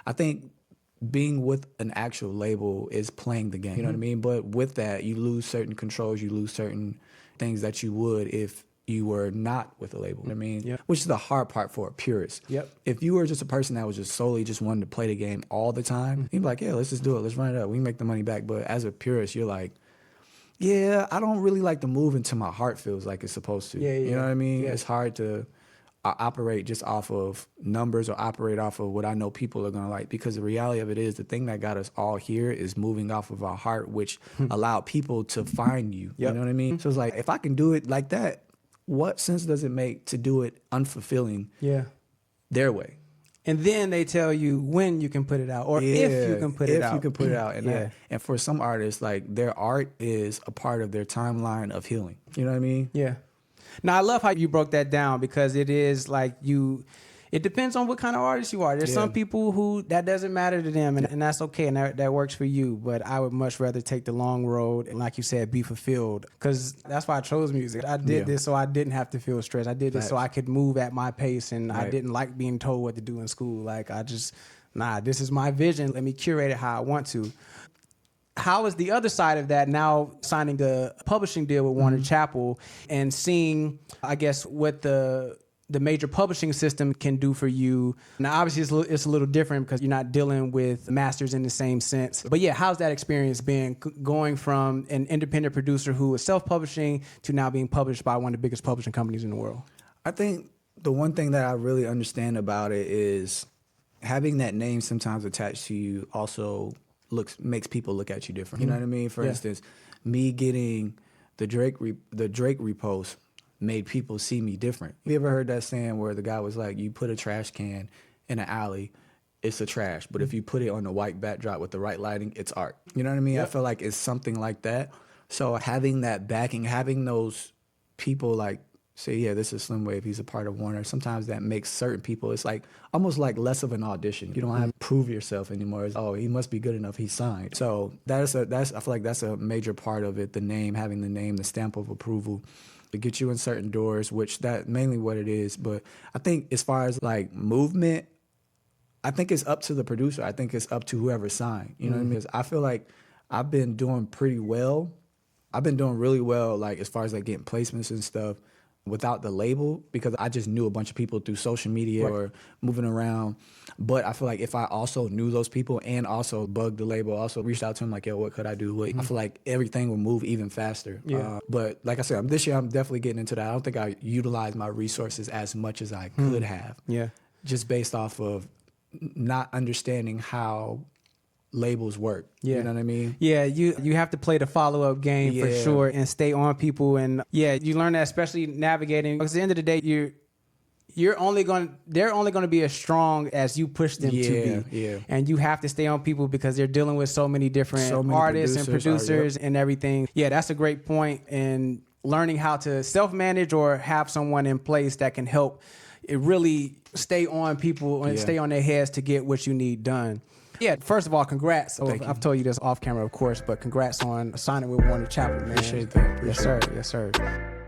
I think being with an actual label is playing the game. You know what I mean? But with that, you lose certain controls, you lose certain things that you would if you were not with a label. You know what I mean? Which is the hard part for a purist. If you were just a person that was just solely just wanting to play the game all the time, you'd be like, yeah, let's just do it. Let's run it up. We can make the money back. But as a purist, you're like, yeah, I don't really like to move until my heart feels like it's supposed to. You know what I mean? It's hard to operate just off of numbers or operate off of what I know people are going to like, because the reality of it is the thing that got us all here is moving off of our heart, which allowed people to find you. You know what I mean? So it's like, if I can do it like that, what sense does it make to do it unfulfilling their way? And then they tell you when you can put it out, or if you can put it out. If you can put it out. And, and for some artists, like, their art is a part of their timeline of healing. You know what I mean? Now, I love how you broke that down, because it is like it depends on what kind of artist you are. There's some people who that doesn't matter to them, and that's okay, and that works for you. But I would much rather take the long road and, like you said, be fulfilled, because that's why I chose music. I did this so I didn't have to feel stressed. I did this so I could move at my pace, and I didn't like being told what to do in school. Like, I just, this is my vision. Let me curate it how I want to. How is the other side of that, now signing a publishing deal with Warner Chappell and seeing, I guess, what the major publishing system can do for you? Now, obviously, it's a little different because you're not dealing with masters in the same sense. But yeah, how's that experience been, going from an independent producer who is self-publishing to now being published by one of the biggest publishing companies in the world? I think the one thing that I really understand about it is having that name sometimes attached to you also makes people look at you different. You know what I mean? For instance, me getting the Drake repost made people see me different. You ever heard that saying where the guy was like, you put a trash can in an alley, it's a trash, but if you put it on a white backdrop with the right lighting, it's art. You know what I mean? I feel like it's something like that. So having that backing, having those people like say, yeah, this is SLIMWAV, he's a part of Warner, sometimes that makes certain people, it's like almost like less of an audition. You don't have to prove yourself anymore. It's, oh, he must be good enough, he's signed. So I feel like that's a major part of it, the name, having the name, the stamp of approval to get you in certain doors, which that mainly what it is. But I think as far as like movement, I think it's up to the producer. I think it's up to whoever signed. You know what I mean? Because I feel like I've been doing pretty well. I've been doing really well, like as far as like getting placements and stuff without the label, because I just knew a bunch of people through social media or moving around. But I feel like if I also knew those people and also bugged the label, also reached out to them like, yo, what could I do? I feel like everything will move even faster. But like I said, this year I'm definitely getting into that. I don't think I utilized my resources as much as I could have. Just based off of not understanding how labels work. You know what I mean? You have to play the follow-up game for sure and stay on people. And you learn that, especially navigating, because at the end of the day, they're only going to be as strong as you push them to be. And you have to stay on people because they're dealing with so many different artists and producers and everything. That's a great point. And learning how to self-manage or have someone in place that can help it really stay on people and stay on their heads to get what you need done. First of all, congrats. I've told you this off camera, of course, but congrats on signing with Warner Chappell, man. Appreciate that. Yes, sir.